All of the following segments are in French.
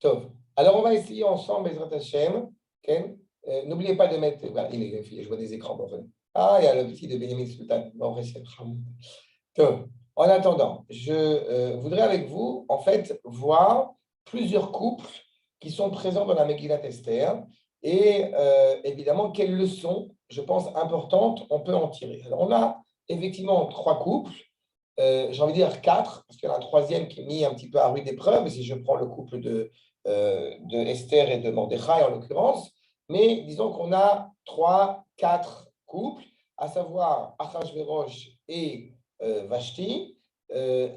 Tov. Alors, on va essayer ensemble, Bezrat Hashem. Okay. N'oubliez pas de mettre. Voilà, je vois des écrans. Bon, ah, il y a le petit de Benjamin Sultan. Bon, Tov. En attendant, je voudrais avec vous, en fait, voir plusieurs couples qui sont présents dans la Megillat Esther et évidemment, quelles leçons, je pense, importantes on peut en tirer. Alors, on a effectivement 3 couples. J'ai envie de dire 4, parce qu'il y en a un troisième qui est mis un petit peu à rude épreuve, si je prends le couple de Esther et de Mordechai en l'occurrence, mais disons qu'on a 3, 4 couples, à savoir Achashverosh et Vashti,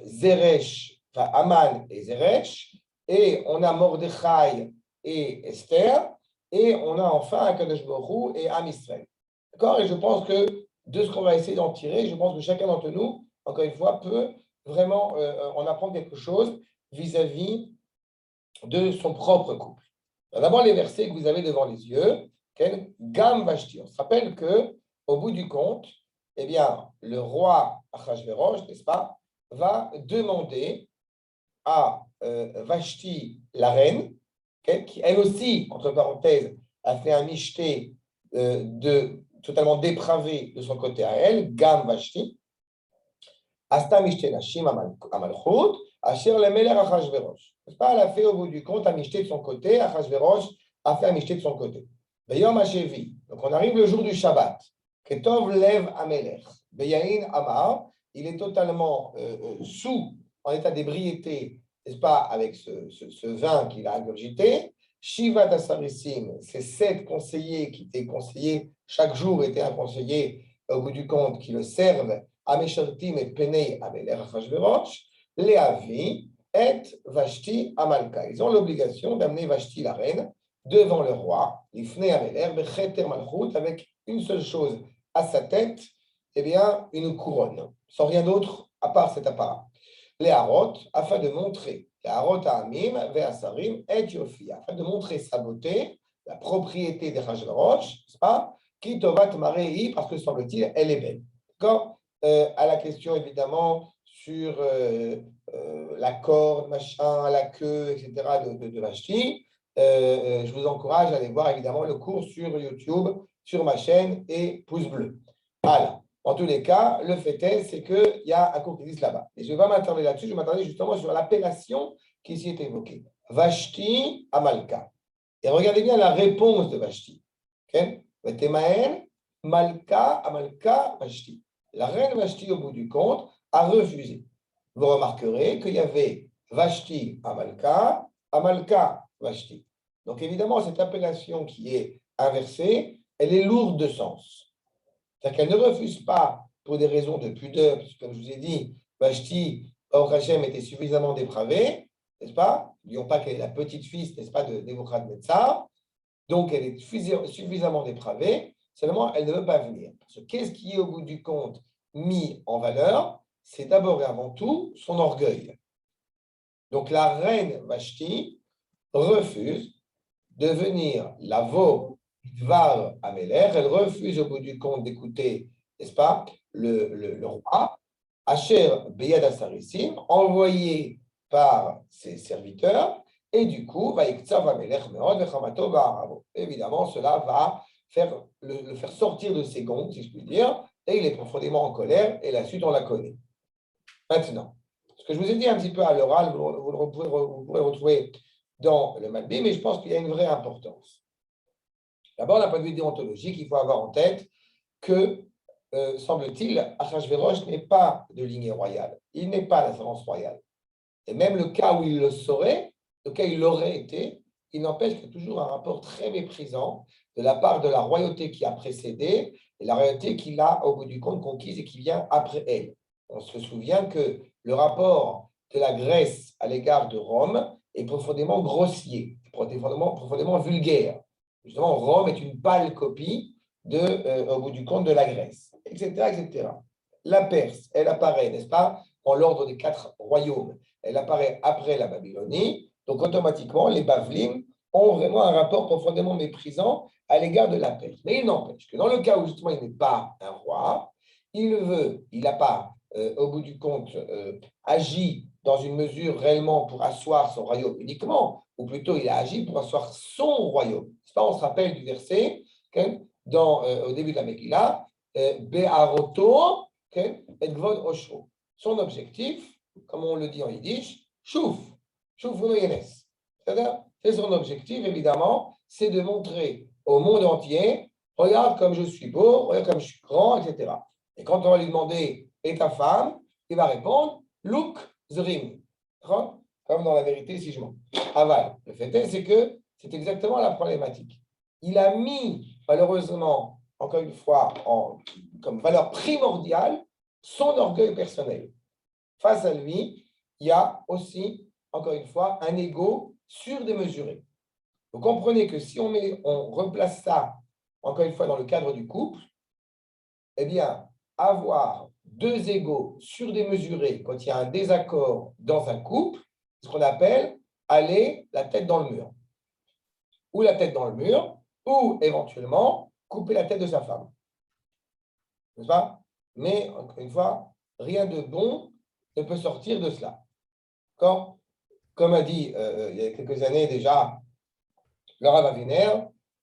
Zeresh, enfin Aman et Zeresh, et on a Mordechai et Esther, et on a enfin Akadosh Baruch Hu et Am Israël. D'accord? Et je pense que de ce qu'on va essayer d'en tirer, je pense que chacun d'entre nous, encore une fois, peut vraiment en apprendre quelque chose vis-à-vis de son propre couple. D'abord, les versets que vous avez devant les yeux, Gam Vashti. On se rappelle qu'au bout du compte, eh bien, le roi Achashverosh, n'est-ce pas, va demander à Vashti, la reine, qui elle aussi, entre parenthèses, a fait un michté totalement dépravé de son côté à elle, Gam Vashti, Asta Mishte Nashim Amalchut, Asher le Meler Achashverosh. N'est-ce pas? Elle a fait au bout du compte un michté de son côté, Achashverosh a fait un michté de son côté. Beyom Hashevi. Donc on arrive le jour du Shabbat. Ketov Lev Amelech. Beyahin Amar. Il est totalement sous, en état d'ébriété, n'est-ce pas, avec ce vin qu'il a ingurgité. Shivat Asarissim, ces 7 conseillers qui étaient conseillés, chaque jour était un conseiller au bout du compte qui le servent. Ameshartim et Penei Amelech Achashverosh, Leavi et Vashti Amalka. Ils ont l'obligation d'amener Vashti, la reine, devant le roi, Ifnei Amelech, Becheter Malchut, avec une seule chose à sa tête, eh bien, une couronne, sans rien d'autre à part cet apparat. Les Harot, afin de montrer, les Harot Amim, Ve'asarim, et Yofi, afin de montrer sa beauté, la propriété des Achashverosh, n'est-ce pas? Qui Tovat Marei, parce que semble-t-il, elle est belle. D'accord? À la question évidemment sur la corde, machin, la queue, etc. de Vashti, je vous encourage à aller voir évidemment le cours sur YouTube, sur ma chaîne et pouce bleu. Voilà. En tous les cas, le fait est, c'est qu'il y a un cours qui existe là-bas. Et je ne vais pas m'attarder là-dessus, je vais m'attarder justement sur l'appellation qui ici est évoquée. Vashti Amalka. Et regardez bien la réponse de Vashti. Okay? Malka Amalka Vashti. La reine Vashti, au bout du compte, a refusé. Vous remarquerez qu'il y avait Vashti Amalka, Amalka Vashti. Donc évidemment, cette appellation qui est inversée, elle est lourde de sens. C'est-à-dire qu'elle ne refuse pas pour des raisons de pudeur, parce que comme je vous ai dit, Vashti, Baruch Hashem, était suffisamment dépravée, n'est-ce pas? N'oublions pas qu'elle est la petite-fille, n'est-ce pas, de Nebuchadnezzar. Donc elle est suffisamment dépravée, seulement elle ne veut pas venir. Parce que qu'est-ce qui est au bout du compte mis en valeur? C'est d'abord et avant tout son orgueil. Donc la reine Vashti refuse de venir lavo Dvar Amelech, elle refuse au bout du compte d'écouter, n'est-ce pas, le roi, Asher Beyad Asarissim, envoyé par ses serviteurs, et du coup, évidemment, cela va le faire sortir de ses gonds, si je puis dire, et il est profondément en colère, et la suite, on la connaît. Maintenant, ce que je vous ai dit un petit peu à l'oral, vous pourrez retrouver dans le Malbim, mais je pense qu'il y a une vraie importance. D'abord, d'un point de vue déontologique, il faut avoir en tête que, semble-t-il, Achashverosh n'est pas de lignée royale. Il n'est pas d'ascendance royale. Et même le cas où il le saurait, le cas où il l'aurait été, il n'empêche qu'il y a toujours un rapport très méprisant de la part de la royauté qui a précédé et la royauté qu'il a, au bout du compte, conquise et qui vient après elle. On se souvient que le rapport de la Grèce à l'égard de Rome est profondément grossier, profondément vulgaire. Justement, Rome est une pâle copie au bout du compte de la Grèce, etc., etc. La Perse, elle apparaît, n'est-ce pas, en l'ordre des 4 royaumes. Elle apparaît après la Babylonie, donc automatiquement, les Bavlim ont vraiment un rapport profondément méprisant à l'égard de la Perse. Mais il n'empêche que dans le cas où justement il n'est pas un roi, il n'a pas, au bout du compte, agi dans une mesure réellement pour asseoir son royaume uniquement, ou plutôt il a agi pour asseoir son royaume. On se rappelle du verset au début de la Megillah, Be'aroto et Gvod Oshro. Son objectif, comme on le dit en yiddish, chouf Unoyenes. C'est-à-dire, c'est son objectif, évidemment, c'est de montrer au monde entier, regarde comme je suis beau, regarde comme je suis grand, etc. Et quand on va lui demander, et ta femme, il va répondre, look the ring. Comme dans la vérité, si je mens. Aval. Le fait est, c'est que c'est exactement la problématique. Il a mis, malheureusement, encore une fois, comme valeur primordiale, son orgueil personnel. Face à lui, il y a aussi, encore une fois, un ego surdémesuré. Vous comprenez que si on replace ça, encore une fois, dans le cadre du couple, eh bien, avoir deux égos surdémesurés quand il y a un désaccord dans un couple, c'est ce qu'on appelle aller la tête dans le mur. Ou la tête dans le mur, ou éventuellement couper la tête de sa femme. N'est-ce pas? Mais, encore une fois, rien de bon ne peut sortir de cela. Comme a dit il y a quelques années déjà Laura Wagner,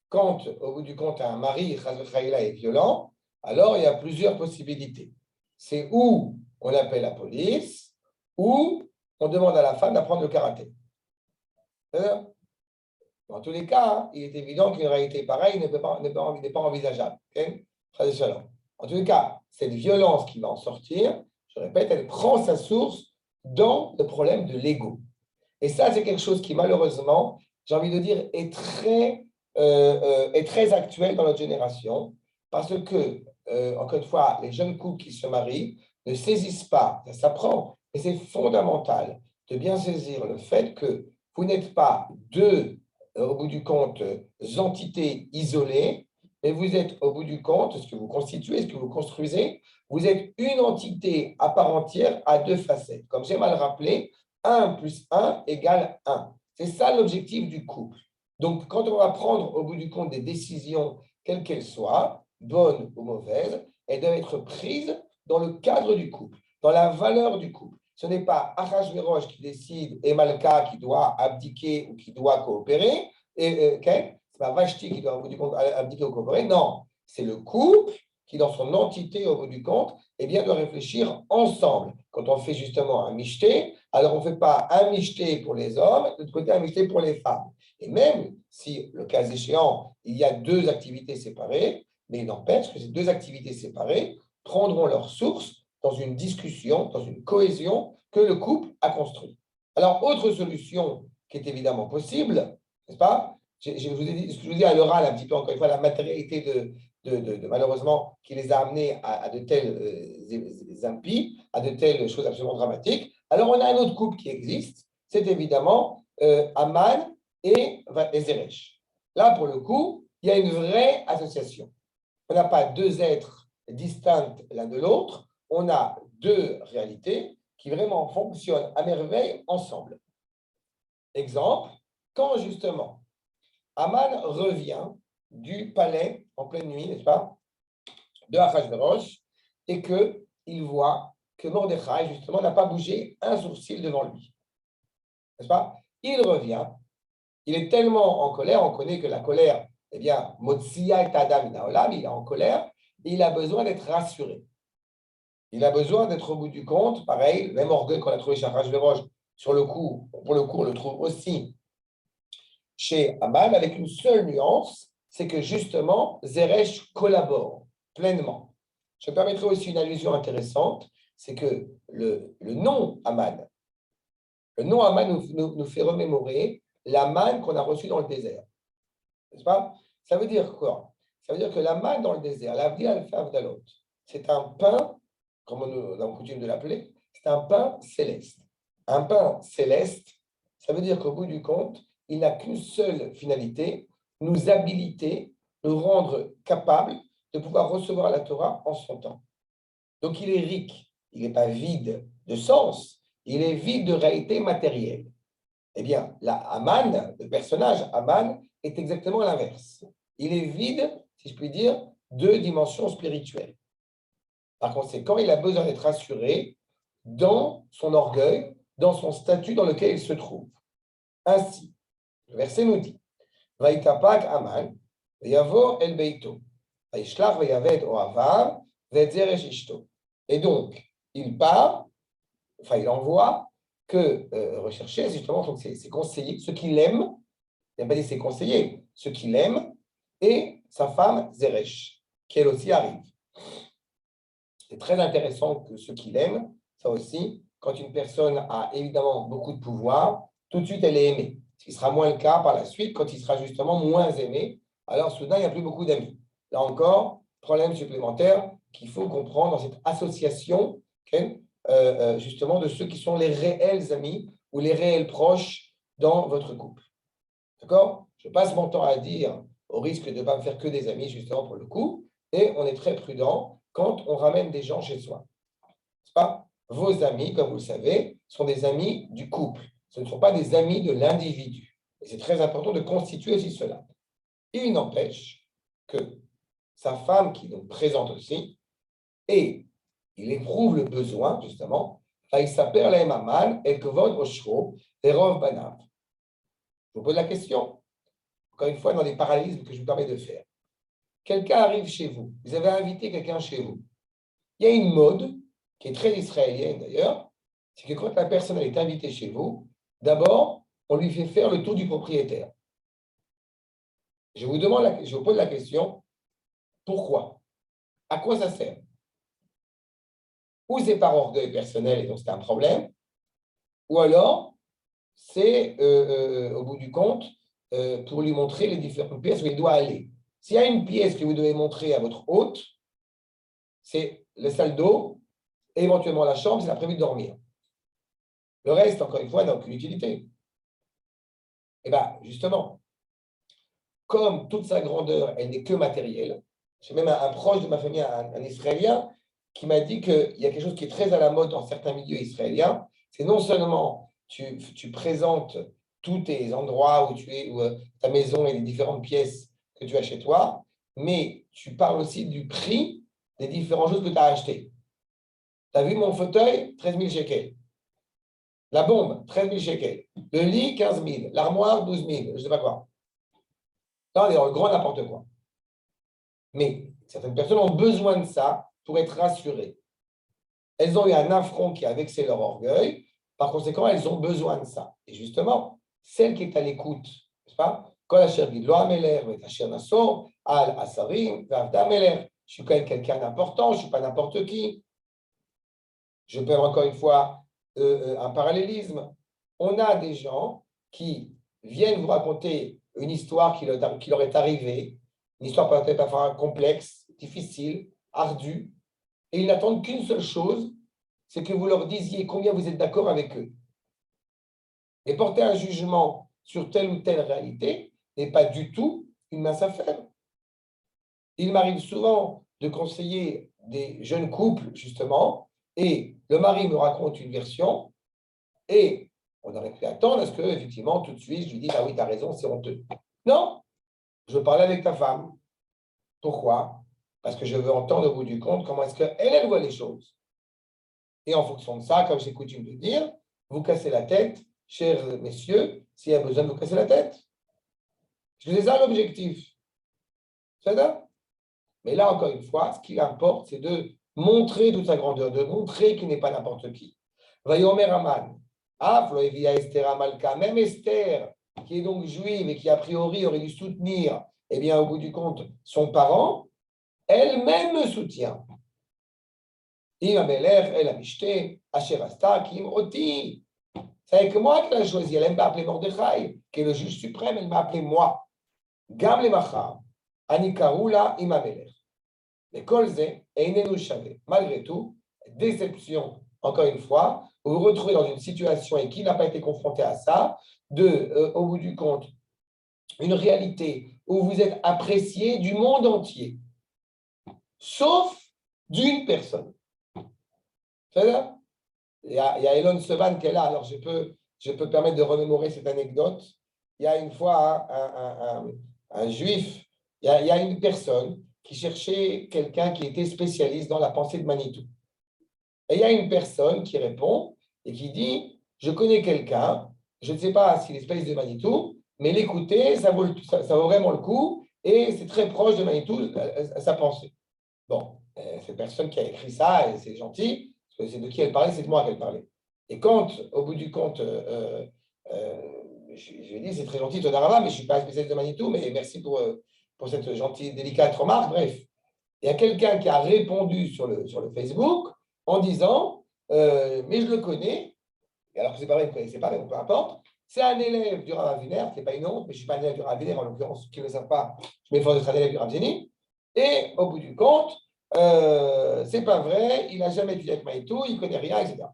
quand au bout du compte un mari est violent, alors il y a plusieurs possibilités. C'est où on appelle la police, ou on demande à la femme d'apprendre le karaté. Dans tous les cas, il est évident qu'une réalité pareille n'est pas envisageable. Okay? En tous les cas, cette violence qui va en sortir, je répète, elle prend sa source dans le problème de l'ego. Et ça, c'est quelque chose qui, malheureusement, j'ai envie de dire, est très actuel dans notre génération, parce que, encore une fois, les jeunes couples qui se marient ne saisissent pas, ça s'apprend, et c'est fondamental de bien saisir le fait que vous n'êtes pas deux, au bout du compte, entités isolées, mais vous êtes, au bout du compte, ce que vous constituez, ce que vous construisez, vous êtes une entité à part entière à deux facettes. Comme j'ai mal rappelé, 1 plus 1 égale 1. C'est ça l'objectif du couple. Donc, quand on va prendre au bout du compte des décisions, quelles qu'elles soient, bonnes ou mauvaises, elles doivent être prises dans le cadre du couple, dans la valeur du couple. Ce n'est pas Achashverosh qui décide et Malka qui doit abdiquer ou qui doit coopérer, et c'est pas Vashti qui doit au bout du compte abdiquer ou coopérer. Non, c'est le couple qui, dans son entité au bout du compte, eh bien, doit réfléchir ensemble. Quand on fait justement un michté, alors on ne fait pas un michté pour les hommes, de l'autre côté un michté pour les femmes. Et même si, le cas échéant, il y a deux activités séparées, mais il n'empêche que ces deux activités séparées prendront leur source dans une discussion, dans une cohésion que le couple a construite. Alors, autre solution qui est évidemment possible, n'est-ce pas? Je vous ai dit, ce que je vous dis à l'oral un petit peu, encore une fois, la matérialité malheureusement, qui les a amenés à de telles impies, à de telles choses absolument dramatiques. Alors, on a un autre couple qui existe, c'est évidemment Aman et Zeresh. Là, pour le coup, il y a une vraie association. On n'a pas deux êtres distincts l'un de l'autre, on a deux réalités qui vraiment fonctionnent à merveille ensemble. Exemple, quand justement Aman revient du palais en pleine nuit, n'est-ce pas, de Achashverosh, et qu'il voit que Mordechai, justement, n'a pas bougé un sourcil devant lui. N'est-ce pas? Il revient, il est tellement en colère, on connaît que la colère, eh bien, Motsia et Adam Inaolam, il est en colère, et il a besoin d'être rassuré. Il a besoin d'être au bout du compte, pareil, le même orgueil qu'on a trouvé chez Achashverosh, pour le coup, on le trouve aussi chez Aman, avec une seule nuance, c'est que justement, Zeresh collabore pleinement. Je permettrai aussi une allusion intéressante, c'est que le nom Aman nous fait remémorer la manne qu'on a reçue dans le désert. N'est-ce pas? Ça veut dire quoi? Ça veut dire que la manne dans le désert, la vie al-Favdalot, c'est un pain, comme on a coutume de l'appeler, c'est un pain céleste. Un pain céleste, ça veut dire qu'au bout du compte, il n'a qu'une seule finalité, nous habiliter, nous rendre capables de pouvoir recevoir la Torah en son temps. Donc il est riche, il n'est pas vide de sens, il est vide de réalité matérielle. Eh bien, Aman, le personnage Aman, est exactement l'inverse. Il est vide, si je puis dire, de dimensions spirituelles. Par conséquent, il a besoin d'être rassuré dans son orgueil, dans son statut dans lequel il se trouve. Ainsi, le verset nous dit Vaïtapak Aman, Yavo El Beito, Vaïshlach Vayavet Oavav, Zetzeresh Ishto. Et donc, il part, enfin, il envoie que rechercher justement donc ses conseillers, ceux qui l'aiment, il n'a pas dit ses conseillers, ceux qui l'aiment, et sa femme Zeresh, qui elle aussi arrive. C'est très intéressant que ceux qui l'aiment, ça aussi, quand une personne a évidemment beaucoup de pouvoir, tout de suite elle est aimée. Ce qui sera moins le cas par la suite quand il sera justement moins aimé. Alors soudain, il n'y a plus beaucoup d'amis. Là encore, problème supplémentaire qu'il faut comprendre dans cette association justement de ceux qui sont les réels amis ou les réels proches dans votre couple. D'accord? Je passe mon temps à dire, au risque de ne pas me faire que des amis justement pour le coup, et on est très prudent quand on ramène des gens chez soi. C'est pas vos amis, comme vous le savez, sont des amis du couple. Ce ne sont pas des amis de l'individu. Et c'est très important de constituer aussi cela. Il n'empêche que sa femme, qui est donc présente aussi, et il éprouve le besoin, justement, il s'appelle la Maman, et Kvod Oshro, et Rov Banav. Je vous pose la question, encore une fois, dans les parallélismes que je vous permets de faire. Quelqu'un arrive chez vous, vous avez invité quelqu'un chez vous. Il y a une mode, qui est très israélienne d'ailleurs, c'est que quand la personne est invitée chez vous, d'abord, on lui fait faire le tour du propriétaire. Je vous pose la question, pourquoi? À quoi ça sert? Ou c'est par orgueil personnel et donc c'est un problème, ou alors c'est, au bout du compte, pour lui montrer les différentes pièces où il doit aller. S'il y a une pièce que vous devez montrer à votre hôte, c'est la salle d'eau, et éventuellement la chambre, c'est la prévue de dormir. Le reste, encore une fois, n'a aucune utilité. Et bien, justement, comme toute sa grandeur, elle n'est que matérielle, j'ai même un proche de ma famille, un Israélien, qui m'a dit qu'il y a quelque chose qui est très à la mode dans certains milieux israéliens, c'est non seulement tu présentes tous tes endroits où tu es, où, ta maison et les différentes pièces que tu as chez toi, mais tu parles aussi du prix des différentes choses que tu as achetées. Tu as vu mon fauteuil, 13 000 shekels. La bombe, 13 000 shekels. Le lit, 15 000. L'armoire, 12 000. Je ne sais pas quoi. Là, on est dans le grand n'importe quoi. Mais certaines personnes ont besoin de ça pour être rassurées. Elles ont eu un affront qui a vexé leur orgueil. Par conséquent, elles ont besoin de ça. Et justement, celle qui est à l'écoute, n'est-ce pas? Quand la chère dit Lo Meler, la chère Nassor, Al Asarim, Vavda Meler. Je suis quand même quelqu'un d'important, je ne suis pas n'importe qui. Je peux encore une fois un parallélisme. On a des gens qui viennent vous raconter une histoire qui leur est arrivée, une histoire peut-être parfois complexe, difficile, ardue, et ils n'attendent qu'une seule chose, c'est que vous leur disiez combien vous êtes d'accord avec eux. Et porter un jugement sur telle ou telle réalité n'est pas du tout une mince affaire. Il m'arrive souvent de conseiller des jeunes couples, justement, et le mari me raconte une version, et on aurait pu attendre à ce que, effectivement, tout de suite, je lui dise ah oui, tu as raison, c'est honteux. Non, je veux parler avec ta femme. Pourquoi? Parce que je veux entendre au bout du compte comment est-ce qu'elle voit les choses. Et en fonction de ça, comme j'ai coutume de dire, vous cassez la tête, chers messieurs, s'il y a besoin de vous casser la tête. C'est ça l'objectif. C'est ça? Mais là, encore une fois, ce qui importe, c'est de montrer toute sa grandeur, de montrer qu'il n'est pas n'importe qui. Vayomer Aman, Floevia Esther Amalka, même Esther, qui est donc juive et qui a priori aurait dû soutenir, eh bien, au bout du compte, son parent, elle-même me soutient. C'est avec moi qu'elle a choisi. Elle aime pas appeler Mordechai, qui est le juge suprême, elle m'a appelé moi. Gam le machar, ani karula imamelech. Mais kolze, einenu shave. Malgré tout, déception, encore une fois, vous vous retrouvez dans une situation et qui n'a pas été confronté à ça, au bout du compte, une réalité où vous êtes apprécié du monde entier, sauf d'une personne. C'est ça? Il y a Elon Sevan qui est là, alors je peux permettre de remémorer cette anecdote. Il y a une fois un juif, il y a une personne qui cherchait quelqu'un qui était spécialiste dans la pensée de Manitou. Et il y a une personne qui répond et qui dit je connais quelqu'un, je ne sais pas s'il est space de Manitou, mais l'écouter, ça vaut vraiment le coup, et c'est très proche de Manitou, sa pensée. Bon, cette personne qui a écrit ça, et c'est gentil, parce que c'est de qui elle parlait, c'est de moi qu'elle parlait. Et quand, au bout du compte, je lui ai dit, c'est très gentil, Todarava, mais je ne suis pas spécialiste de Manitou, mais merci pour cette gentille, délicate remarque. Bref, il y a quelqu'un qui a répondu sur le Facebook en disant, mais je le connais, alors que c'est pas vrai, vous ne connaissez pas, mais bon, peu importe. C'est un élève du Rav Aviner, qui n'est pas une honte, mais je ne suis pas un élève du Rav Aviner, en l'occurrence, qui ne le savent pas, je m'efforce d'être un élève du Rav Zeni. Et au bout du compte, c'est pas vrai, il n'a jamais étudié avec Maïtou, il ne connaît rien, etc.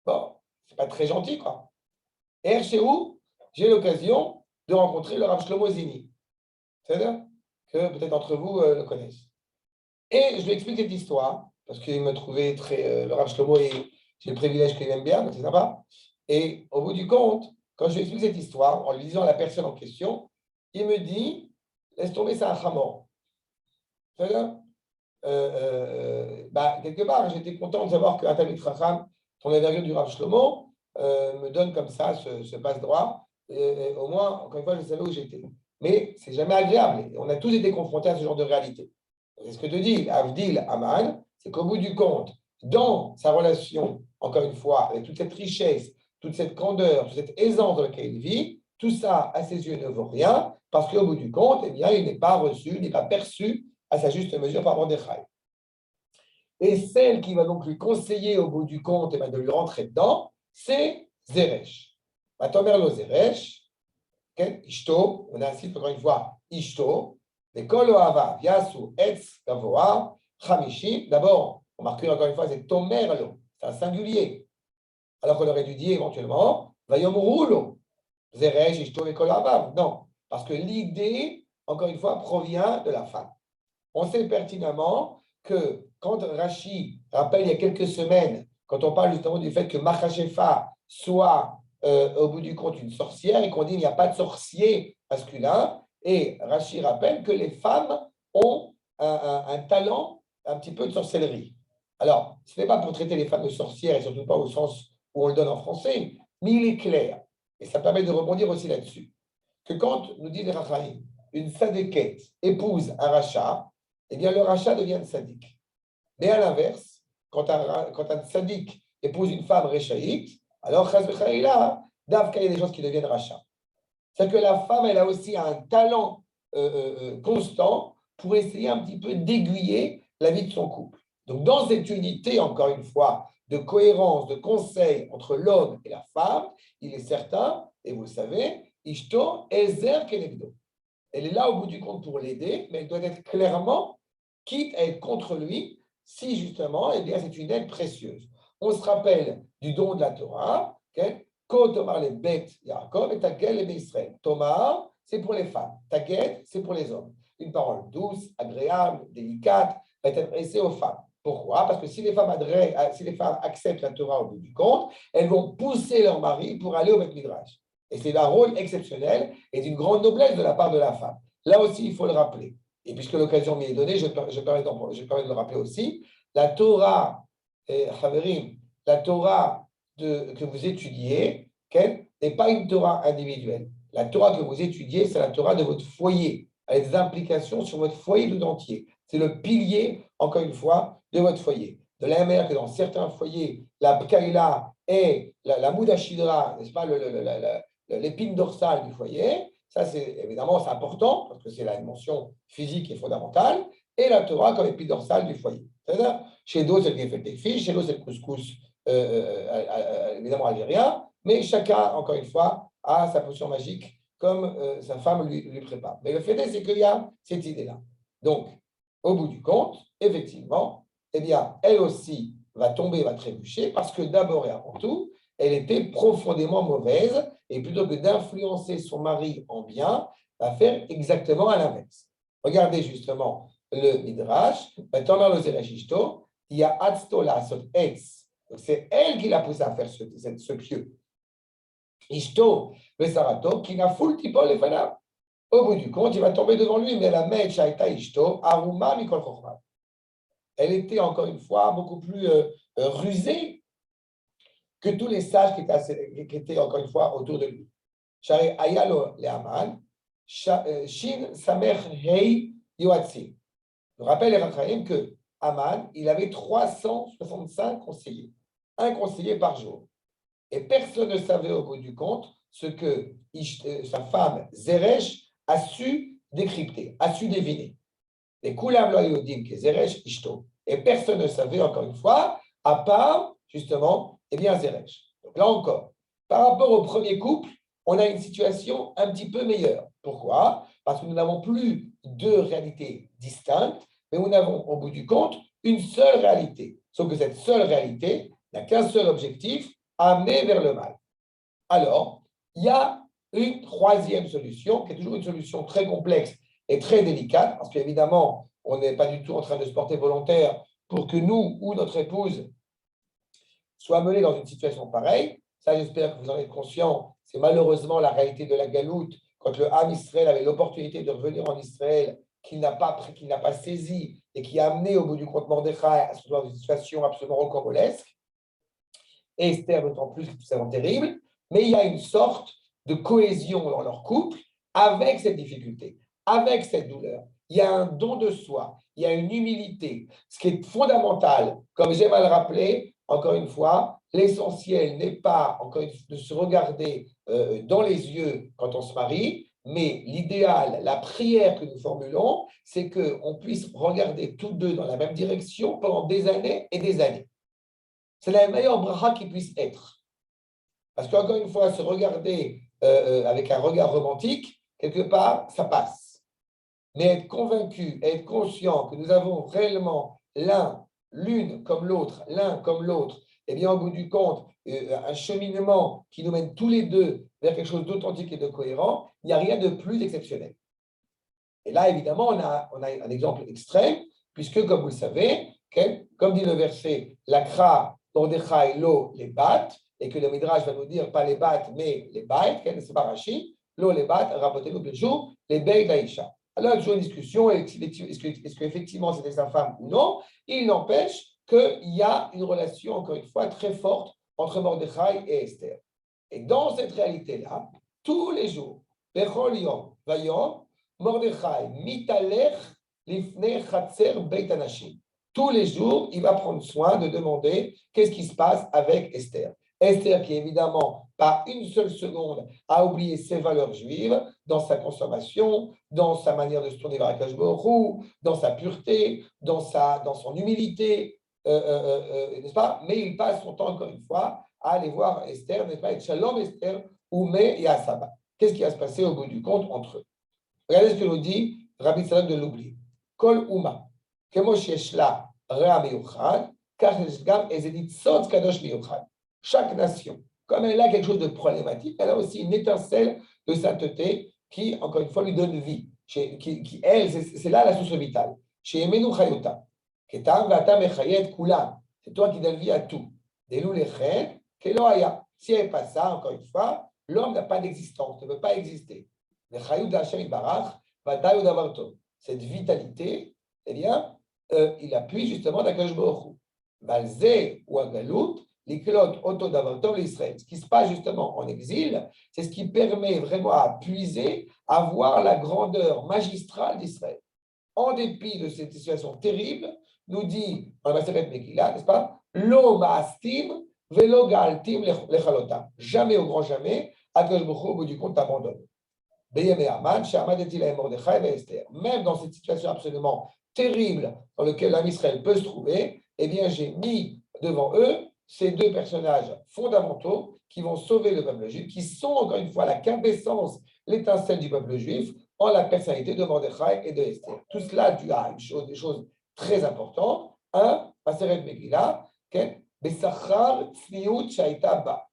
Bon, c'est pas très gentil, quoi. Et chez où j'ai l'occasion de rencontrer le Rav Shlomo Zini. C'est-à-dire que peut-être d'entre vous le connaissent. Et je lui explique cette histoire, parce qu'il me trouvait très. Le Rav Shlomo, j'ai le privilège qu'il aime bien, donc c'est sympa. Et au bout du compte, quand je lui explique cette histoire, en lui disant à la personne en question, il me dit, laisse tomber, c'est un chamor. C'est-à-dire, quelque part, j'étais content de savoir qu'un Talmid Chacham, ton envergure du Rav Shlomo, me donne comme ça ce passe-droit. Et au moins, encore une fois, je savais où j'étais. Mais c'est jamais agréable. Et on a tous été confrontés à ce genre de réalité. C'est ce que te dit Avdil Aman, c'est qu'au bout du compte, dans sa relation, encore une fois, avec toute cette richesse, toute cette candeur, toute cette aisance dans laquelle il vit, tout ça, à ses yeux, ne vaut rien, parce qu'au bout du compte, eh bien, il n'est pas reçu, il n'est pas perçu à sa juste mesure par Mordechai. Et celle qui va donc lui conseiller au bout du compte et de lui rentrer dedans, c'est Zeresh. Matomerlo Zeresh, Ishto, on insiste encore une fois, Ishto, les Kol Ohava, Yasu, Etz, Gavoa, Chamishi. D'abord, on marque encore une fois, c'est Tomerlo, c'est un singulier. Alors qu'on aurait dû dire éventuellement, Vayomrulo, Zeresh, Ishto, et Kol Ohava. Non, parce que l'idée, encore une fois, provient de la femme. On sait pertinemment que quand Rashi rappelle il y a quelques semaines, quand on parle justement du fait que Machashefa soit au bout du compte une sorcière et qu'on dit qu'il n'y a pas de sorcier masculin, et Rashi rappelle que les femmes ont un talent un petit peu de sorcellerie. Alors, ce n'est pas pour traiter les femmes de sorcières et surtout pas au sens où on le donne en français, mais il est clair, et ça permet de rebondir aussi là-dessus, que quand nous dit les Rachaïm, une sadéquette épouse un rachat, eh bien, le rachat devient sadique. Mais à l'inverse, quand un sadique épouse une femme réchaïte, alors, Davka, il y a des gens qui deviennent rachats. C'est-à-dire que la femme, elle a aussi un talent constant pour essayer un petit peu d'aiguiller la vie de son couple. Donc, dans cette unité, encore une fois, de cohérence, de conseil entre l'homme et la femme, il est certain, et vous le savez, Ishto Ezer Kenegdo. Elle est là au bout du compte pour l'aider, mais elle doit être clairement quitte à être contre lui, si justement, eh bien, c'est une aide précieuse. On se rappelle du don de la Torah, Ko Tomar les bêtes Yaakov et Tagel et Israël. Tomar, c'est pour les femmes. Tagel, c'est pour les hommes. Une parole douce, agréable, délicate, va être adressée aux femmes. Pourquoi? Parce que si les femmes acceptent la Torah au bout du compte, elles vont pousser leur mari pour aller au Beth Midrash. Et c'est un rôle exceptionnel et d'une grande noblesse de la part de la femme. Là aussi, il faut le rappeler. Et puisque l'occasion m'y est donnée, je permets de le rappeler aussi. La Torah, Haverim, la Torah que vous étudiez, n'est pas une Torah individuelle. La Torah que vous étudiez, c'est la Torah de votre foyer, avec des implications sur votre foyer tout entier. C'est le pilier, encore une fois, de votre foyer. De la même manière que dans certains foyers, la Pkaïla et la Moudachidra, n'est-ce pas, l'épine dorsale du foyer, ça c'est évidemment c'est important parce que c'est la dimension physique et fondamentale, et la Torah comme épine dorsale du foyer. C'est-à-dire, chez d'autres c'est le gefilte fish, chez d'autres c'est le couscous évidemment algérien, mais chacun, encore une fois, a sa potion magique comme sa femme lui prépare. Mais le fait est, c'est qu'il y a cette idée-là. Donc, au bout du compte, effectivement, eh bien, elle aussi va tomber, va trébucher, parce que d'abord et avant tout, elle était profondément mauvaise, et plutôt que d'influencer son mari en bien, va faire exactement à l'inverse. Regardez justement le Midrash, il y a Atztola, c'est elle qui l'a poussé à faire ce pieu. Ishto, le Sarato, qui n'a full tipo les fanav. Au bout du compte, il va tomber devant lui, mais la Mech Aïta Ishto, Aruma Mikol Chochma. Elle était encore une fois beaucoup plus rusée que tous les sages qui étaient encore une fois autour de lui. Shari Ayalo le Haman, Shin Samer Hei Yoatsim. Je rappelle les Rachaim que Haman, il avait 365 conseillers, un conseiller par jour. Et personne ne savait au bout du compte ce que sa femme Zeresh a su décrypter, a su deviner. Et Kulam lo yodim que Zeresh ishto. Et personne ne savait, encore une fois, à part, justement, eh bien, Zeresh. Donc là encore, par rapport au premier couple, on a une situation un petit peu meilleure. Pourquoi? Parce que nous n'avons plus deux réalités distinctes, mais nous avons, au bout du compte, une seule réalité. Sauf que cette seule réalité n'a qu'un seul objectif, amener vers le mal. Alors, il y a une troisième solution, qui est toujours une solution très complexe et très délicate, parce qu'évidemment, on n'est pas du tout en train de se porter volontaire pour que nous ou notre épouse soient menés dans une situation pareille. Ça, j'espère que vous en êtes conscients. C'est malheureusement la réalité de la galoute, quand le Ham Israël avait l'opportunité de revenir en Israël, qu'il n'a pas saisi et qui a amené au bout du compte Mordechai à se trouver dans une situation absolument rocambolesque. Et Esther, d'autant plus que c'est vraiment terrible, mais il y a une sorte de cohésion dans leur couple avec cette difficulté, avec cette douleur. Il y a un don de soi, il y a une humilité. Ce qui est fondamental, comme j'aime à le rappeler, encore une fois, l'essentiel n'est pas encore de se regarder dans les yeux quand on se marie, mais l'idéal, la prière que nous formulons, c'est qu'on puisse regarder tous deux dans la même direction pendant des années et des années. C'est la meilleure bracha qui puisse être. Parce qu'encore une fois, se regarder avec un regard romantique, quelque part, ça passe. Mais être convaincu, être conscient que nous avons réellement l'une comme l'autre, et bien au bout du compte, un cheminement qui nous mène tous les deux vers quelque chose d'authentique et de cohérent, il n'y a rien de plus exceptionnel. Et là, évidemment, on a un exemple extrême, puisque, comme vous le savez, comme dit le verset, l'akra Mordechai lo les bat, et que le Midrash va nous dire pas les bat, mais les bait, c'est Barashi, lo les bat, rapportez-nous le jour, les beit d'Aïcha. Alors, il y a toujours une discussion, est-ce qu'effectivement c'était sa femme ou non? Il n'empêche qu'il y a une relation, encore une fois, très forte entre Mordechai et Esther. Et dans cette réalité-là, tous les jours, Bechol Yom, Vayom, Mordechai, Mitalech, Lifnei Chatzer, Beit Anashim. Tous les jours, il va prendre soin de demander qu'est-ce qui se passe avec Esther. Esther qui, évidemment, pas une seule seconde a oublié ses valeurs juives dans sa consommation, dans sa manière de se tourner vers Akash Baruch Hu, dans sa pureté, dans son humilité, n'est-ce pas? Mais il passe son temps, encore une fois, à aller voir Esther, n'est-ce pas? Et Shalom Esther, Oumé et Asaba. Qu'est-ce qui va se passer au bout du compte entre eux? Regardez ce que nous dit Rabbi Tzadok de Lubli. Kol Ouma. Chaque nation, comme elle a quelque chose de problématique, elle a aussi une étincelle de sainteté qui, encore une fois, lui donne vie. Qui elle, c'est là la source vitale. Chez Emenu Chayota, Ketam Vatam Echayet Kulam, c'est toi qui donnes vie à tout. Delou Lechen, Keloaya. Si elle n'est pas ça, encore une fois, l'homme n'a pas d'existence, ne peut pas exister. Le Chayut d'Hachem Barach, Vadayu Davarto. Cette vitalité, eh bien, il appuie justement d'Akash Baruch Hu. Malzé ou Agalout, l'Iklot Oto Davartov l'Israël. Ce qui se passe justement en exil, c'est ce qui permet vraiment à puiser, à voir la grandeur magistrale d'Israël. En dépit de cette situation terrible, nous dit dans la Maseret Megillah, n'est-ce pas? Lo ma'astim velo galtim lechalotam. Jamais au grand jamais, Akash Baruch Hu, au bout du compte, t'abandonne. Même dans cette situation absolument terrible dans laquelle l'âme Israël peut se trouver, eh bien, j'ai mis devant eux ces deux personnages fondamentaux qui vont sauver le peuple juif, qui sont encore une fois la quintessence, l'étincelle du peuple juif, en la personnalité de Mordechai et de Esther. Tout cela dû à des choses très importantes. Un, Maseret Megillah, Besachar Tzniut Shaita Ba,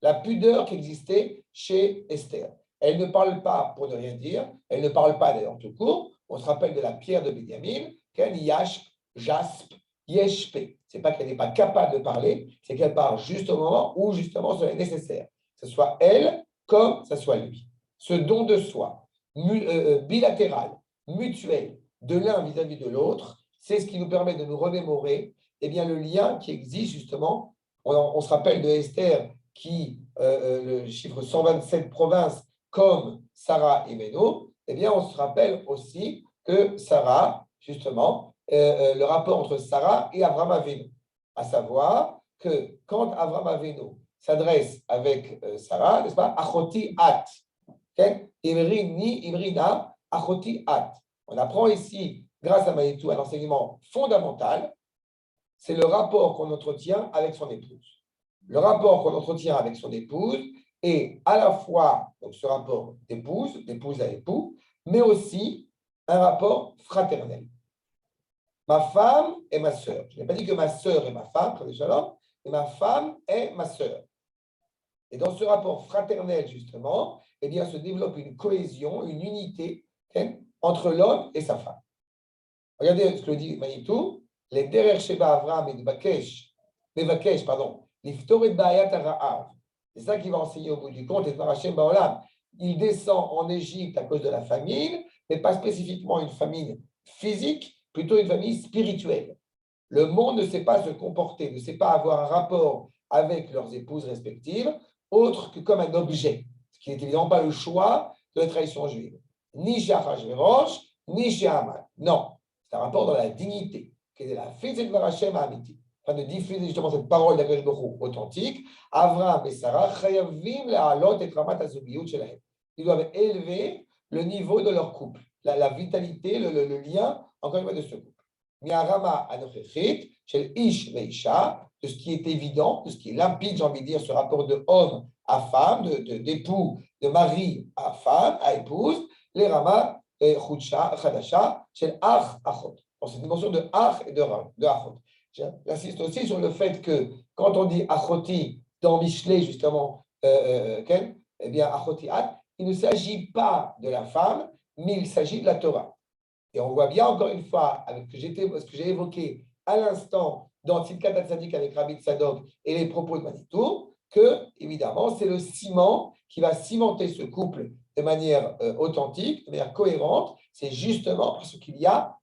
la pudeur qui existait chez Esther. Elle ne parle pas pour ne rien dire, elle ne parle pas d'ailleurs tout court. On se rappelle de la pierre de Binyamin, qu'elle yashp, jasp, yeshpe. Ce n'est pas qu'elle n'est pas capable de parler, c'est qu'elle parle juste au moment où justement cela est nécessaire. Que ce soit elle comme ce soit lui. Ce don de soi, bilatéral, mutuel, de l'un vis-à-vis de l'autre, c'est ce qui nous permet de nous remémorer eh bien, le lien qui existe justement On se rappelle de Esther qui, le chiffre 127 provinces, comme Sarah et Méno, eh bien, on se rappelle aussi que Sarah, justement, le rapport entre Sarah et Abraham Avinu, à savoir que quand Abraham Avinu s'adresse avec Sarah, n'est-ce pas, Achoti At, Imri ni Imrina, Achoti At. On apprend ici, grâce à Maïtou, un enseignement fondamental, c'est le rapport qu'on entretient avec son épouse. Le rapport qu'on entretient avec son épouse est à la fois donc, ce rapport d'épouse à époux, mais aussi un rapport fraternel. Ma femme est ma sœur. Je n'ai pas dit que ma sœur est ma femme, mais ma femme est ma sœur. Et dans ce rapport fraternel, justement, eh bien, se développe une cohésion, une unité entre l'homme et sa femme. Regardez ce que dit Manitou. Les derer Sheba Avram et Mevakesh, pardon, l'iftoret Bayat Ara'av. C'est ça qu'il va enseigner au bout du compte, et Marachem Baolam. Il descend en Égypte à cause de la famine, mais pas spécifiquement une famine physique, plutôt une famine spirituelle. Le monde ne sait pas se comporter, ne sait pas avoir un rapport avec leurs épouses respectives, autre que comme un objet, ce qui n'est évidemment pas le choix de la tradition juive. Ni chez Achashverosh, ni chez Haman. Non, c'est un rapport dans la dignité, qui est la fête de Hashem à Amiti, afin de diffuser justement cette parole d'Akadosh Baruch Hu authentique. Avram et Sarah, chayavim le'alot et ramat hazugiyut shelahem. Ils doivent élever le niveau de leur couple, la vitalité, le lien, encore une fois, de ce couple. Mi'arama anochechit, shel ish ve'isha, de ce qui est évident, de ce qui est limpide, j'ai envie de dire, ce rapport de homme à femme, d'époux, de mari à femme, à épouse, les ramas Chadasha, c'est Ach Achot. Dans cette dimension de Ach et de Achot. J'insiste aussi sur le fait que quand on dit Achoti dans Michelet, justement, eh bien, Achoti At, il ne s'agit pas de la femme, mais il s'agit de la Torah. Et on voit bien, encore une fois, avec ce que j'ai évoqué à l'instant dans Tzidkat Hatzadik avec Rabbi Tzadok et les propos de Manitou, que, évidemment, c'est le ciment qui va cimenter ce couple de manière authentique, de manière cohérente. C'est justement parce qu'il y a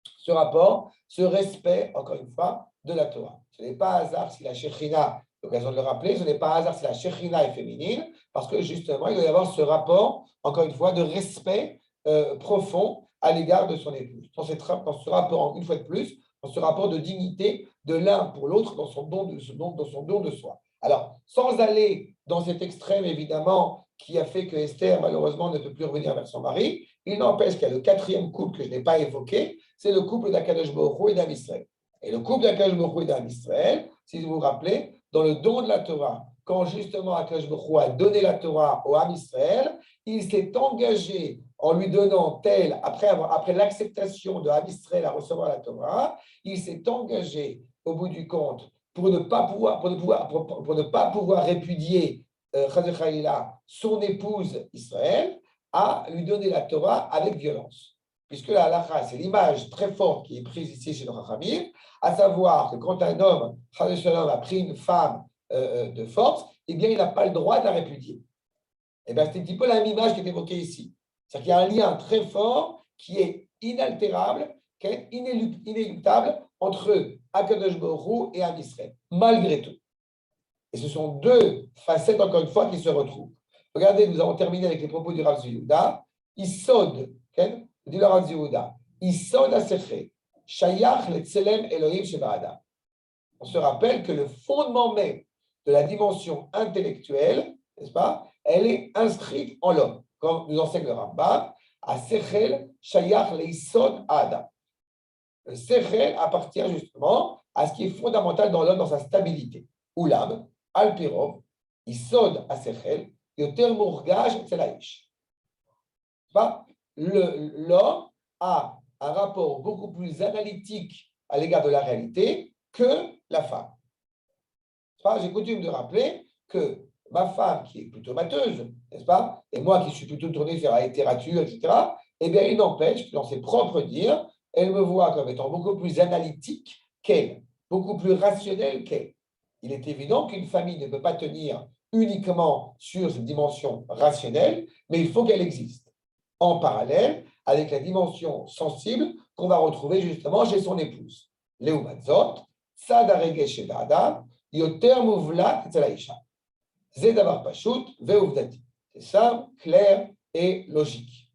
ce rapport, ce respect, encore une fois, de la Torah. Ce n'est pas hasard si la Shekhinah, l'occasion de le rappeler, ce n'est pas hasard si la Shekhinah est féminine, parce que justement, il doit y avoir ce rapport, encore une fois, de respect profond à l'égard de son épouse. Dans ce rapport, une fois de plus, dans ce rapport de dignité de l'un pour l'autre dans son don de soi. Alors, sans aller dans cet extrême, évidemment, qui a fait que Esther, malheureusement, ne peut plus revenir vers son mari, il n'empêche qu'il y a le quatrième couple que je n'ai pas évoqué, c'est le couple d'Akadosh Baruch Hu et d'Am Israël. Et le couple d'Akadosh Baruch Hu et d'Am Israël, si vous vous rappelez, dans le don de la Torah, quand justement Akadosh Baruch Hu a donné la Torah au Am Israël, il s'est engagé en lui donnant tel, après l'acceptation de Am Israël à recevoir la Torah, il s'est engagé au bout du compte pour ne pas pouvoir répudier son épouse Israël, à lui donner la Torah avec violence. Puisque la halakha, c'est l'image très forte qui est prise ici chez le Chachamim, à savoir que quand un homme a pris une femme de force, eh bien, il n'a pas le droit de la répudier. Et bien, c'est un petit peu la même image qui est évoquée ici. C'est-à-dire qu'il y a un lien très fort qui est inaltérable, qui est inéluctable entre Akadosh Baruch Hu et Am Israël, malgré tout. Et ce sont deux facettes, encore une fois, qui se retrouvent. Regardez, nous avons terminé avec les propos du Rav Yehuda. Isod, dit le Rav Yehuda, Isod Aseche, Shayach le Tselem Elohim Sheba Adam. On se rappelle que le fondement même de la dimension intellectuelle, n'est-ce pas, elle est inscrite en l'homme. Comme nous enseigne le Rambam, Asechel Shayach le Isod Adam. Le Sechel appartient justement à ce qui est fondamental dans l'homme, dans sa stabilité. Oulam, Al-Pirov, Isod Asechel, Yoter Mourgaj Tselaïch. L'homme a un rapport beaucoup plus analytique à l'égard de la réalité que la femme. J'ai coutume de rappeler que ma femme, qui est plutôt matheuse, n'est-ce pas, et moi qui suis plutôt tourné vers la littérature, etc., eh bien, il n'empêche que dans ses propres dires, elle me voit comme étant beaucoup plus analytique qu'elle, beaucoup plus rationnelle qu'elle. Il est évident qu'une famille ne peut pas tenir uniquement sur cette dimension rationnelle, mais il faut qu'elle existe en parallèle avec la dimension sensible qu'on va retrouver justement chez son épouse. Léo Matzot, Sad Aregesh Adam, Yoter Mouvlat etzel haïsha. C'est d'avoir Pachout, Veuvdati. C'est simple, clair et logique.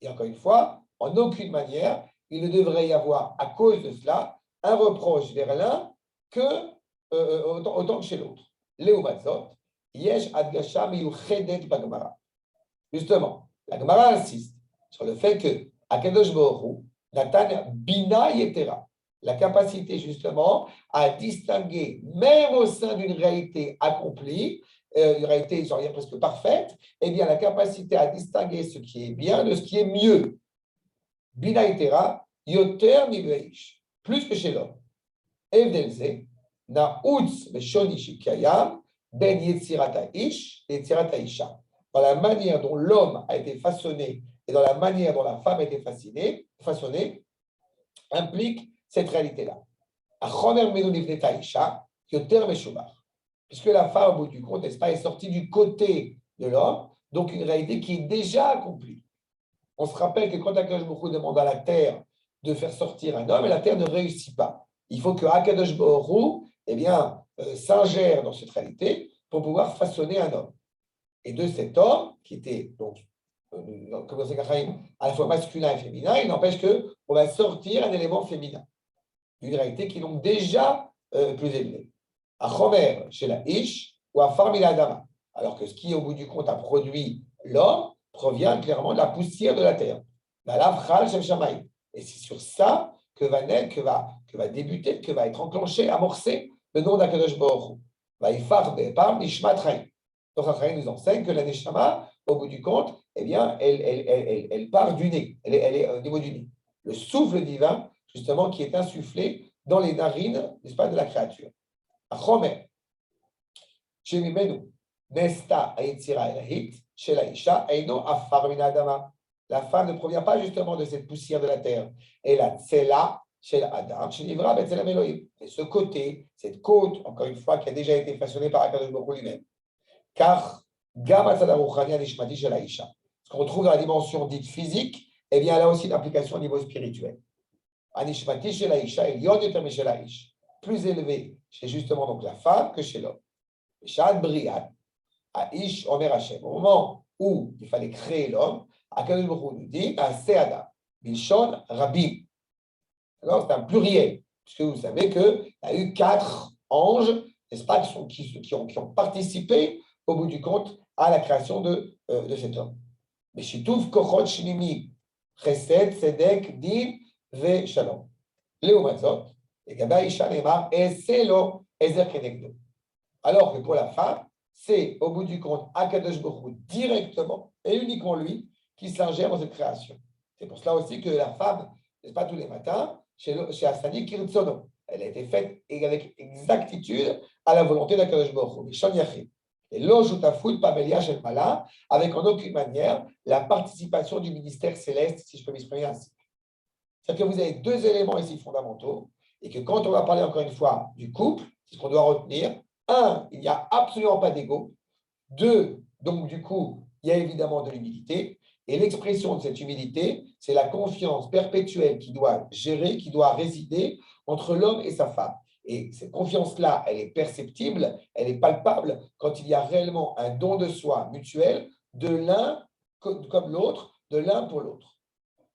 Et encore une fois, en aucune manière, il ne devrait y avoir, à cause de cela, un reproche vers l'un autant que chez l'autre. Léo Matzot, Yesh Adgasha Miyuchedet Bagmara. Justement, la Gemara insiste sur le fait que Akadosh Baruch Hu, Natan Bina Yetera, la capacité justement à distinguer, même au sein d'une réalité accomplie, une réalité, j'en dire presque parfaite, eh bien la capacité à distinguer ce qui est bien de ce qui est mieux. Bina Yetera, Yoter Mibeish, plus que chez l'homme. Evdelze, Naoutz Beshoni Shikayam, Ben Yetzirata Ish, Yetzirata Isha. Dans la manière dont l'homme a été façonné et dans la manière dont la femme a été façonnée, implique cette réalité-là. Puisque la femme, au bout du compte, n'est-ce pas, est sortie du côté de l'homme, donc une réalité qui est déjà accomplie. On se rappelle que quand Akadosh Baruch Hu demande à la terre de faire sortir un homme, et la terre ne réussit pas. Il faut que Akadosh Baruch Hu, eh bien, s'ingère dans cette réalité pour pouvoir façonner un homme. Et de cet homme, qui était donc, comme on à la fois masculin et féminin, il n'empêche qu'on va sortir un élément féminin, d'une réalité qui est donc déjà plus élevée. À Chomer, chez la Ish, ou à Farmila Adama. Alors que ce qui, au bout du compte, a produit l'homme, provient clairement de la poussière de la terre. Et c'est sur ça que va naître, que va débuter, que va être enclenché, amorcé le nom d'Akadosh Baruch Hu. Par Nishmat Chaim. Donc, Chaim nous enseigne que la Neshama, au bout du compte, eh bien, elle part du nez, elle est au niveau du nez. Le souffle divin, justement, qui est insufflé dans les narines, n'est-ce pas, de la créature. Achomer, Shemimenu, Nesta Aitzira Elahit, Shela Isha, Eino Afar Min Adama. La femme ne provient pas justement de cette poussière de la terre. Et la Tsela, chez Adam, chez Livra, Betzelam Elohim. Et ce côté, cette côte, encore une fois, qui a déjà été façonnée par Akadosh Baruch Hu lui-même. Car, Gam Atzad Aruchani Anishmati Shel Aisha. Ce qu'on retrouve dans la dimension dite physique, eh bien, elle a aussi une application au niveau spirituel. Anishmati Shel Aisha, Elion Yoter Shel Aish. Plus élevé chez justement donc la femme que chez l'homme. Shad Briat, Aish Omer Hashem. Au moment où il fallait créer l'homme, Akadosh Baruch Hu nous dit, c'est Adam, Bilshon Rabim. Alors, c'est un pluriel, puisque vous savez qu'il y a eu 4 anges, n'est-ce pas, qui ont participé, au bout du compte, à la création de cet homme. Mais Shitouf Kochot Shinimi, Chesed, Sedek, Din, Ve Shalom. Léo Matzot, et Gaba Isha Neymar, et c'est lo Ezer Kenegdo. Alors que pour la femme, c'est, au bout du compte, Akadosh Baruch Hu directement, et uniquement lui, qui s'ingère dans cette création. C'est pour cela aussi que la femme, n'est-ce pas, tous les matins, chez Asani Kirtsono, elle a été faite avec exactitude à la volonté d'Akadosh Baruch Hu, Mishon Yachid. Et l'Ojutafut Pamelia Shel Mala, avec en aucune manière la participation du ministère céleste, si je peux m'exprimer ainsi. C'est-à-dire que vous avez 2 éléments ici fondamentaux, et que quand on va parler encore une fois du couple, c'est ce qu'on doit retenir. 1, il n'y a absolument pas d'ego. 2, donc du coup, il y a évidemment de l'humilité. Et l'expression de cette humilité, c'est la confiance perpétuelle qui doit gérer, qui doit résider entre l'homme et sa femme. Et cette confiance-là, elle est perceptible, elle est palpable quand il y a réellement un don de soi mutuel de l'un comme l'autre, de l'un pour l'autre.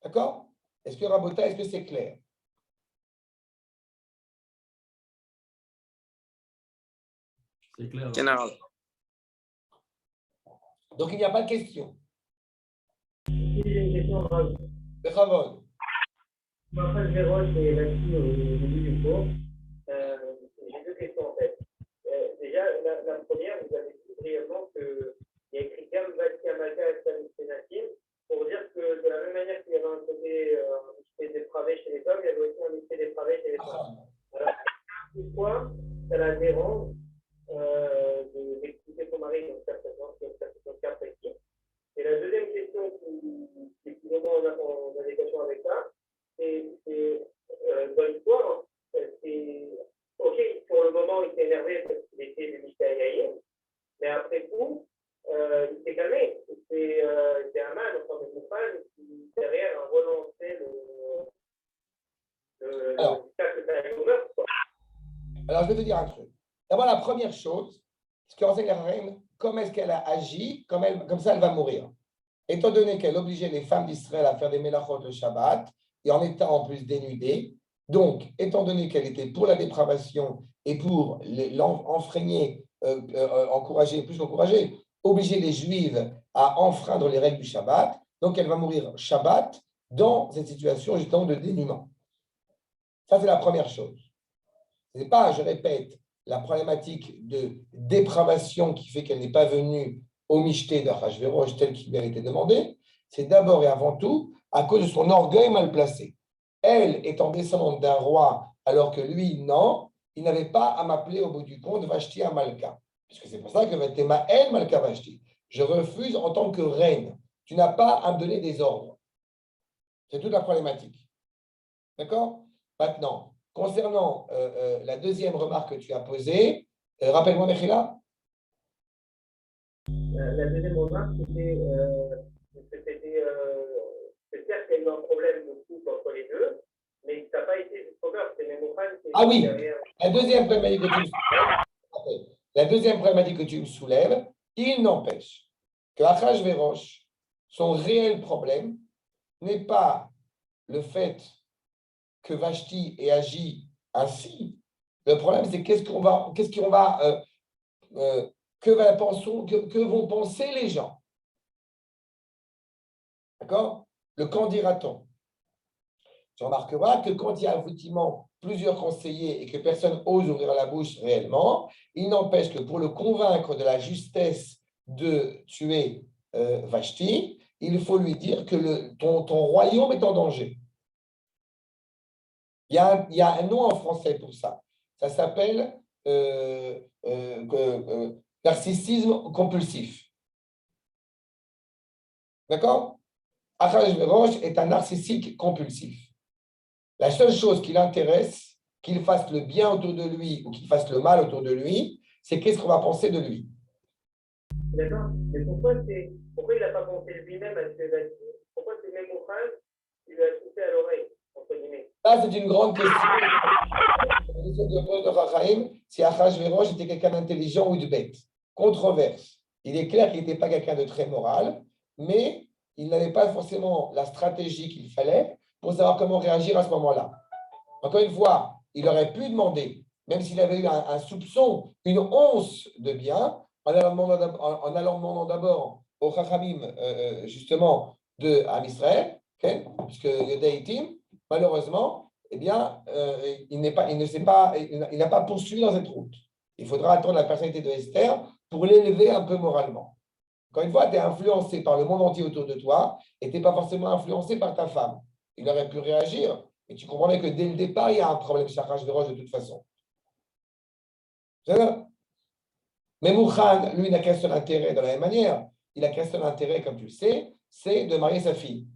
D'accord? Est-ce que Rabota, est-ce que c'est clair? C'est clair. Donc il n'y a pas de question. J'ai une question grave. Bechavod. Ma phrase Véroche et là-dessus au début du cours. J'ai 2 questions en fait. Déjà, la première, vous avez dit brièvement qu'il y a écrit Gam Vati Amaka Senatim pour dire que de la même manière qu'il y avait un côté dépravé chez les hommes, il y avait aussi un côté dépravé chez les femmes. Alors, pourquoi ça la dérange d'expliquer son mari dans ce cas précis? Et la deuxième question qui est plus ou moins en adéquation avec ça, c'est dans l'histoire, c'est ok, pour le moment, il s'est énervé parce qu'il était du Mishtaïaïm, mais après coup, il s'est calmé. C'est Aman, enfin, une femme qui, derrière, a relancé le cas que tu as ouvert. Alors, je vais te dire un truc. D'abord, la première chose, ce qu'enseigne la reine, comment est-ce qu'elle a agi, comme ça elle va mourir. Étant donné qu'elle obligeait les femmes d'Israël à faire des mélachot le Shabbat, et en étant en plus dénudées, donc, étant donné qu'elle était pour la dépravation et pour enfreigner, encourager, plus encourager, obliger les Juives à enfreindre les règles du Shabbat, donc elle va mourir Shabbat dans cette situation justement de dénuement. Ça, c'est la première chose. Ce n'est pas, je répète, la problématique de dépravation qui fait qu'elle n'est pas venue au michté d'Achashvérosh tel qu'il lui a été demandé, c'est d'abord et avant tout à cause de son orgueil mal placé. Elle étant descendante d'un roi, alors que lui, non, il n'avait pas à m'appeler au bout du compte Vashti Amalka. Puisque c'est pour ça que Vatema elle, Malka Vashti. Je refuse en tant que reine. Tu n'as pas à me donner des ordres. C'est toute la problématique. D'accord? Maintenant, concernant la deuxième remarque que tu as posée, rappelle-moi, Mechila. La deuxième remarque, c'était c'est certes qu'il y a eu un problème de couple entre les deux, mais ça n'a pas été jusqu'au cœur. C'est même Mohan qui Ah oui, derrière. la deuxième problématique que tu me soulèves, il n'empêche que Achashvérosh, son réel problème n'est pas le fait que Vashti ait agi ainsi. Le problème, c'est que vont penser les gens. D'accord? Le qu'en dira-t-on? Tu remarqueras que quand il y a effectivement plusieurs conseillers et que personne n'ose ouvrir la bouche réellement, il n'empêche que pour le convaincre de la justesse de tuer Vashti, il faut lui dire que ton royaume est en danger. Il y a un nom en français pour ça. Ça s'appelle narcissisme compulsif. D'accord? Achashvérosh est un narcissique compulsif. La seule chose qui l'intéresse, qu'il fasse le bien autour de lui ou qu'il fasse le mal autour de lui, c'est qu'est-ce qu'on va penser de lui. D'accord? Mais pourquoi il n'a pas pensé lui-même à ce Vashti? Pourquoi c'est même Mohan qui lui a touché à l'oreille, entre guillemets? Là, c'est une grande question. La question que pose le Rachaim, si Achashvérosh était quelqu'un d'intelligent ou de bête. Controverse. Il est clair qu'il n'était pas quelqu'un de très moral, mais il n'avait pas forcément la stratégie qu'il fallait pour savoir comment réagir à ce moment-là. Encore une fois, il aurait pu demander, même s'il avait eu un soupçon, une once de bien, en allant demandant d'abord au Chachamim, justement, de Am Israël, okay, puisque Yodaïtim, malheureusement, eh bien, il n'a pas poursuivi dans cette route. Il faudra attendre la personnalité de Esther pour l'élever un peu moralement. Encore une fois, tu es influencé par le monde entier autour de toi et tu n'es pas forcément influencé par ta femme. Il aurait pu réagir, mais tu comprends bien que dès le départ, il y a un problème chez Achashvérosh de toute façon. C'est ça? Mais Mouchan, lui, n'a qu'un seul intérêt de la même manière. Il a qu'un seul intérêt, comme tu le sais, c'est de marier sa fille.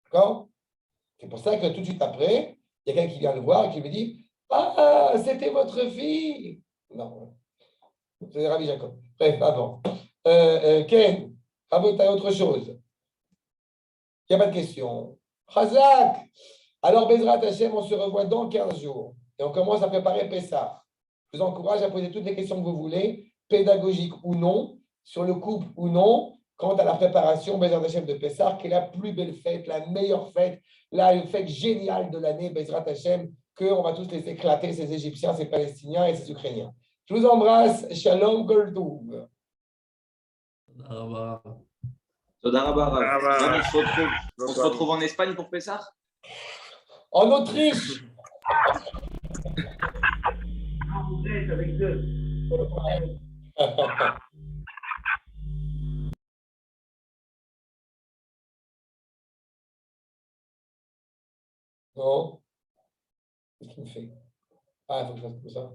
D'accord? C'est pour ça que tout de suite après, il y a quelqu'un qui vient le voir et qui lui dit Ah, c'était votre fille. Non, c'est Rabbi Jacob. Bref, avant. Ken, Rabot, t'as autre chose? Il n'y a pas de question. Chazak. Alors, Bezrat Hashem, on se revoit dans 15 jours. Et on commence à préparer Pessah. Je vous encourage à poser toutes les questions que vous voulez, pédagogiques ou non, sur le couple ou non, quant à la préparation Bezrat Hashem de Pessah, qui est la plus belle fête, la meilleure fête, la fête géniale de l'année, Bezrat Hashem, qu'on va tous les éclater, ces Égyptiens, ces Palestiniens et ces Ukrainiens. Je vous embrasse. Shalom, Goldouv. Toda Rabba, Rav. On se retrouve en Espagne pour Pessah? En Autriche. Avec deux. Non. Qu'est-ce qu'il me fait? Ah, il faut que je fasse comme ça.